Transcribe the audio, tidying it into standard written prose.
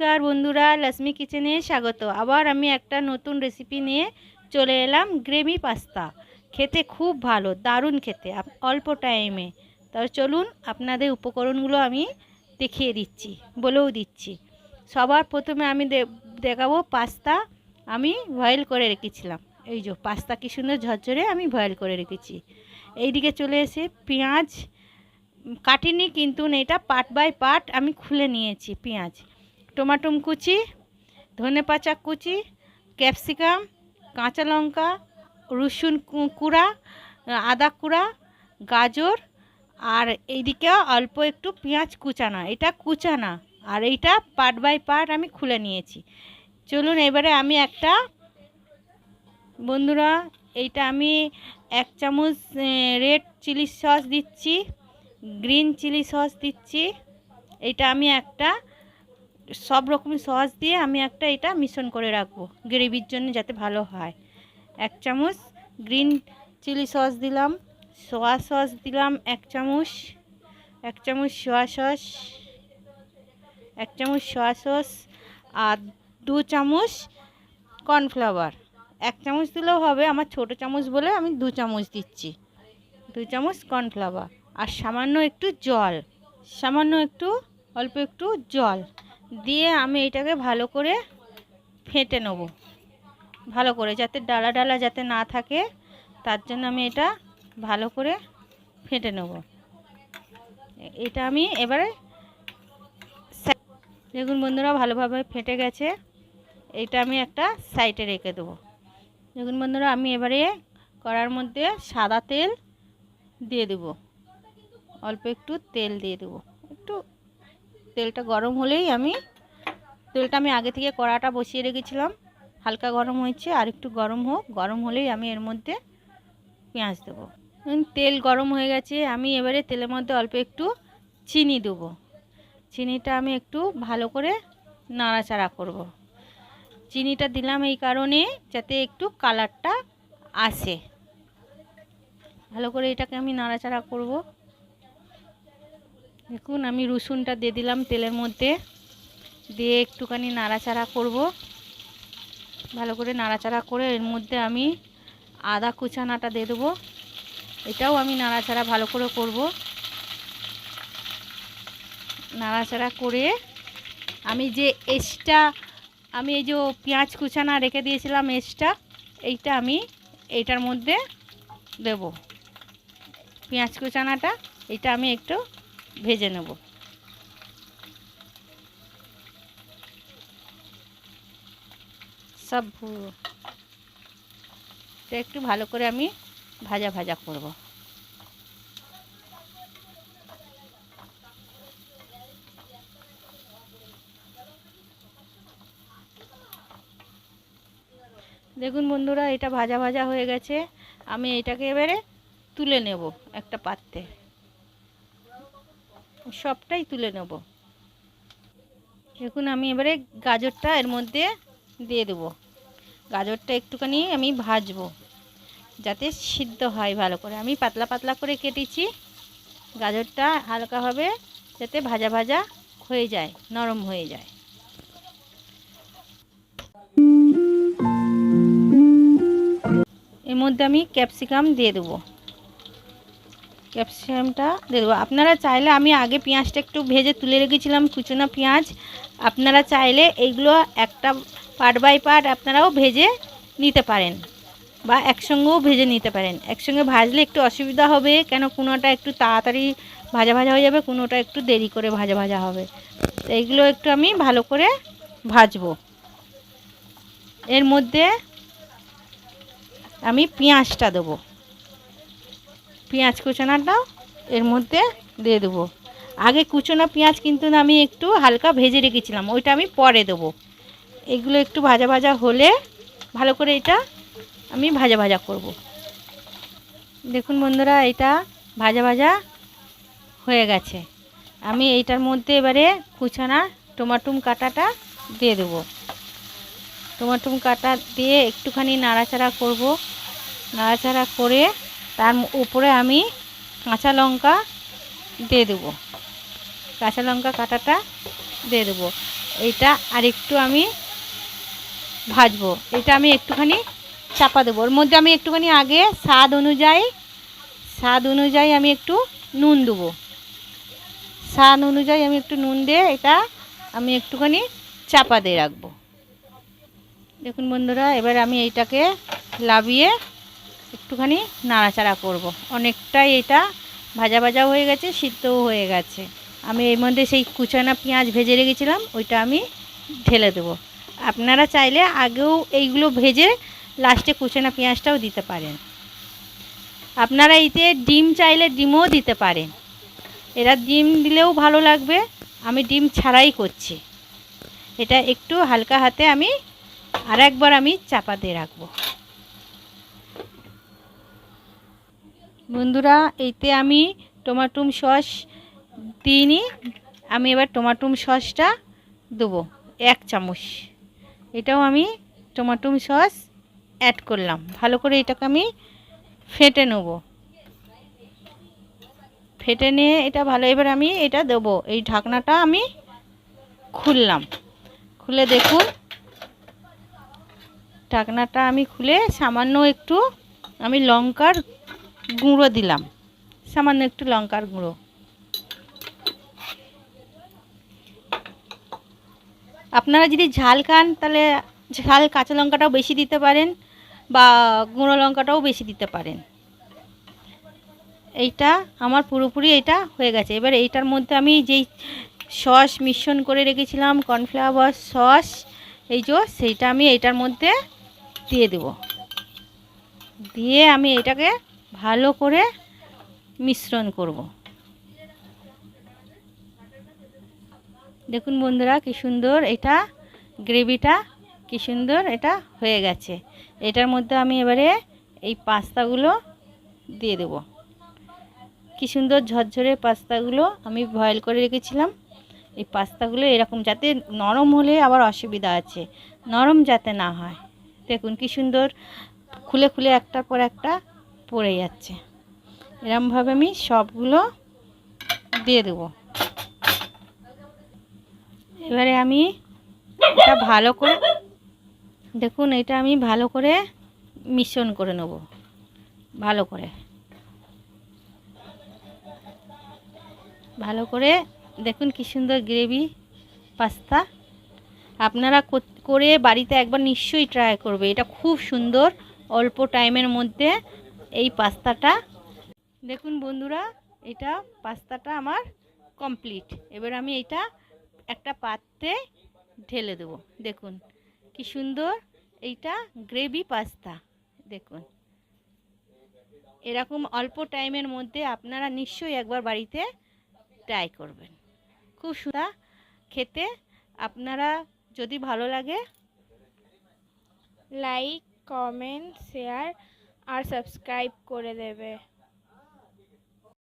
নমস্কার বন্ধুরা, লক্ষ্মী কিচেনে স্বাগত। আবার আমি একটা নতুন রেসিপি নিয়ে চলে এলাম। গ্রেভি পাস্তা খেতে খুব ভালো, দারুণ খেতে, অল্প টাইমে। তাহলে চলুন আপনাদের উপকরণগুলো আমি দেখিয়ে দিচ্ছি, বলেও দিচ্ছি। সবার প্রথমে আমি দেখাবো পাস্তা। আমি বয়েল করে রেখেছিলাম। এই যে পাস্তা কি সুন্দর ঝরঝরে আমি বয়েল করে রেখেছি। এইদিকে চলে এসে পেঁয়াজ কাটিনি, কিন্তু এটা পার্ট বাই পার্ট আমি খুলে নিয়েছি। পেঁয়াজ, টমাটো কুচি, ধনেপাতা কুচি, ক্যাপসিকাম, কাঁচা লঙ্কা, রসুন কুড়া, আদা কুড়া, গাজর, আর এইদিকে অল্প একটু পেঁয়াজ কুচানা। এটা কুচানা, আর এইটা পার্ট বাই পার্ট আমি খুলে নিয়েছি। চলুন এবারে আমি একটা, বন্ধুরা এইটা আমি 1 চামচ রেড চিলি সস দিচ্ছি, গ্রিন চিলি সস দিচ্ছি। এটা আমি একটা সব রকম সস দিয়ে আমি একটা এটা মিশ্রণ করে রাখবো গ্রেভির জন্য, যাতে ভালো হয়। 1 চামচ গ্রিন চিলি সস দিলাম, সোয়া সস দিলাম 1 চামচ, 1 চামচ সোয়া সস, 1 চামচ সোয়া সস, আর 2 চামচ কর্নফ্লাওয়ার। 1 চামচ দিলেও হবে, আমার ছোটো চামচ বলে আমি 2 চামচ দিচ্ছি। 2 চামচ কর্নফ্লাওয়ার, আর সামান্য একটু জল, সামান্য একটু অল্প একটু জল দিয়ে আমি এটাকে ভালো করে ফেটে নেব, ভালো করে, যাতে ডালা ডালা যাতে না থাকে, তার জন্য আমি এটা ভালো করে ফেটে নেব। এটা আমি এবারে দেখুন বন্ধুরা, ভালোভাবে ফেটে গেছে। এটা আমি একটা সাইডে রেখে দেবো। দেখুন বন্ধুরা, আমি এবারে কড়ার মধ্যে সাদা তেল দিয়ে দেব, অল্প একটু তেল দিয়ে দেবো। একটু তেলটা গরম হলেই তেলটা আমি আগে থেকে কড়াটা বসিয়ে রেখেছিলাম, হালকা গরম হয়েছে, আর একটু গরম হোক। গরম হলেই আমি এর মধ্যে পেঁয়াজ দেবো। তেল গরম হয়ে গেছে, আমি এবারে তেলের মধ্যে অল্প একটু চিনি দেবো। চিনিটা আমি একটু ভালো করে নাড়াচাড়া করব। চিনিটা দিলাম এই কারণে যাতে একটু কালারটা আসে। ভালো করে এটাকে আমি নাড়াচাড়া করব। দেখুন আমি রসুনটা দিয়ে দিলাম তেলের মধ্যে, দিয়ে একটুখানি নাড়াচাড়া করব। ভালো করে নাড়াচাড়া করে এর মধ্যে আমি আদা কুচানাটা দিয়ে দেবো। এটাও আমি নাড়াচাড়া ভালো করে করব। নাড়াচাড়া করে আমি যে আমি এই যে পেঁয়াজ কুচানা রেখে দিয়েছিলাম এইটা আমি এইটার মধ্যে দেব। পেঁয়াজ কুচানাটা এটা আমি একটু ভেজে নেব। সব একটু ভালো করে আমি ভাজা ভাজা করব। দেখুন বন্ধুরা, এটা ভাজা ভাজা হয়ে গেছে। আমি এটাকে এবারে তুলে নেব একটা পাত্রে, সবটাই তুলে নেব। দেখুন আমি এবারে গাজরটা এর মধ্যে দিয়ে দেব। গাজরটা একটুখানি আমি ভাজবো, যাতে সিদ্ধ হয় ভালো করে। আমি পাতলা পাতলা করে কেটেছি। গাজরটা হালকাভাবে যাতে ভাজা ভাজা হয়ে যায়, নরম হয়ে যায়। এর মধ্যে আমি ক্যাপসিকাম দিয়ে দেবো। ক্যাপসিকামটা দিয়ে দেবো। আপনারা চাইলে, আমি আগে পেঁয়াজটা একটু ভেজে তুলে রেখেছিলাম, কুচনো পেঁয়াজ। আপনারা চাইলে এইগুলো একটা পার্ট বাই পার্ট আপনারাও ভেজে নিতে পারেন, বা একসঙ্গেও ভেজে নিতে পারেন। একসঙ্গে ভাজলে একটু অসুবিধা হবে, কেন কোনোটা একটু তাড়াতাড়ি ভাজা ভাজা হয়ে যাবে, কোনোটা একটু দেরি করে ভাজা ভাজা হবে। তো এইগুলো একটু আমি ভালো করে ভাজবো। এর মধ্যে আমি পেঁয়াজটা দেবো, পেঁয়াজ কুচানোটাও এর মধ্যে দিয়ে দেবো। আগে কুচনো পেঁয়াজ কিন্তু আমি একটু হালকা ভেজে রেখেছিলাম, ওইটা আমি পরে দেবো। এগুলো একটু ভাজা ভাজা হলে ভালো করে এটা আমি ভাজা ভাজা করব। দেখুন বন্ধুরা, এটা ভাজা ভাজা হয়ে গেছে। আমি এইটার মধ্যে এবারে কুচানো টমাটো কাটাটা দিয়ে দেবো। টমাটো কাটা দিয়ে একটুখানি নাড়াচাড়া করব। নাড়াচাড়া করে তার উপরে আমি কাঁচা লঙ্কা দিয়ে দেবো। কাঁচা লঙ্কা কাটাটা দিয়ে দেবো। এটা আর একটু আমি ভাজবো। এটা আমি একটুখানি চাপা দেবো। ওর মধ্যে আমি একটুখানি আগে স্বাদ অনুযায়ী আমি একটু নুন দেবো। স্বাদ অনুযায়ী আমি একটু নুন দিয়ে এটা আমি একটুখানি চাপা দিয়ে রাখবো। দেখুন বন্ধুরা, এবার আমি এইটাকে লাভিয়ে একটুখানি নাড়াচাড়া করব। অনেকটাই এটা ভাজা ভাজা হয়ে গেছে, সিদ্ধও হয়ে গেছে। আমি এর মধ্যে সেই কুচানো পেঁয়াজ ভেজে রেখেছিলাম, ওইটা আমি ঢেলে দেবো। আপনারা চাইলে আগেও এইগুলো ভেজে লাস্টে কুচানো পেঁয়াজটাও দিতে পারেন। আপনারা এতে ডিম চাইলে ডিমও দিতে পারেন। এরা ডিম দিলেও ভালো লাগবে। আমি ডিম ছাড়াই করছি। এটা একটু হালকা হাতে আমি আরেকবার আমি চাপা দিয়ে রাখবো। বন্ধুরা, এইতে আমি টমেটো সস দিইনি। আমি এবার টমেটো সসটা দেবো 1 চামচ। এটাও আমি টমেটো সস অ্যাড করলাম। ভালো করে এটাকে আমি ফেটে নেব। ফেটে নিয়ে এটা ভালো, এবার আমি এটা দেবো। এই ঢাকনাটা আমি খুললাম। খুলে দেখুন, ঢাকনাটা আমি খুলে সামান্য একটু আমি লঙ্কার গুঁড়ো দিলাম। সামান্য একটু লঙ্কার গুঁড়ো। আপনারা যদি ঝাল খান তাহলে ঝাল কাঁচা লঙ্কাটাও বেশি দিতে পারেন বা গুঁড়ো লঙ্কাটাও বেশি দিতে পারেন। এইটা আমার পুরোপুরি এটা হয়ে গেছে। এবার এইটার মধ্যে আমি যেই সস মিশ্রণ করে রেখেছিলাম, কর্নফ্লাওয়ার সস, এই যে সেইটা আমি এইটার মধ্যে দিয়ে দেব। দিয়ে আমি এটাকে ভালো করে মিশ্রণ করব। দেখুন বন্ধুরা, কি সুন্দর এটা গ্রেভিটা, কি সুন্দর এটা হয়ে গেছে। এটার মধ্যে আমি এবারে এই পাস্তাগুলো দিয়ে দেব। কি সুন্দর ঝরঝরে পাস্তাগুলো আমি বয়েল করে রেখেছিলাম। এই পাস্তাগুলো এরকম, যাতে নরম হলে আবার অসুবিধা আছে, নরম যাতে না হয়। দেখুন কি সুন্দর খুলে খুলে একটার পর একটা পড়ে যাচ্ছে। এরকমভাবে আমি সবগুলো দিয়ে দেবো। এবারে আমি এটা ভালো করে, দেখুন এটা আমি ভালো করে মিশ্রণ করে নেব। ভালো করে দেখুন কি সুন্দর গ্রেভি পাস্তা। আপনারা করে বাড়িতে একবার নিশ্চয়ই ট্রাই করবে। এটা খুব সুন্দর, অল্প টাইমের মধ্যে এই পাস্তাটা। দেখুন বন্ধুরা, এটা পাস্তাটা আমার কমপ্লিট। এবার আমি এটা একটা পাত্রে ঢেলে দেবো। দেখুন কি সুন্দর এইটা গ্রেভি পাস্তা। দেখুন এরকম অল্প টাইমের মধ্যে আপনারা নিশ্চয়ই একবার বাড়িতে ট্রাই করবেন। খুব সুন্দর খেতে। আপনারা যদি ভালো লাগে লাইক, কমেন্ট, শেয়ার আর সাবস্ক্রাইব করে দেবে।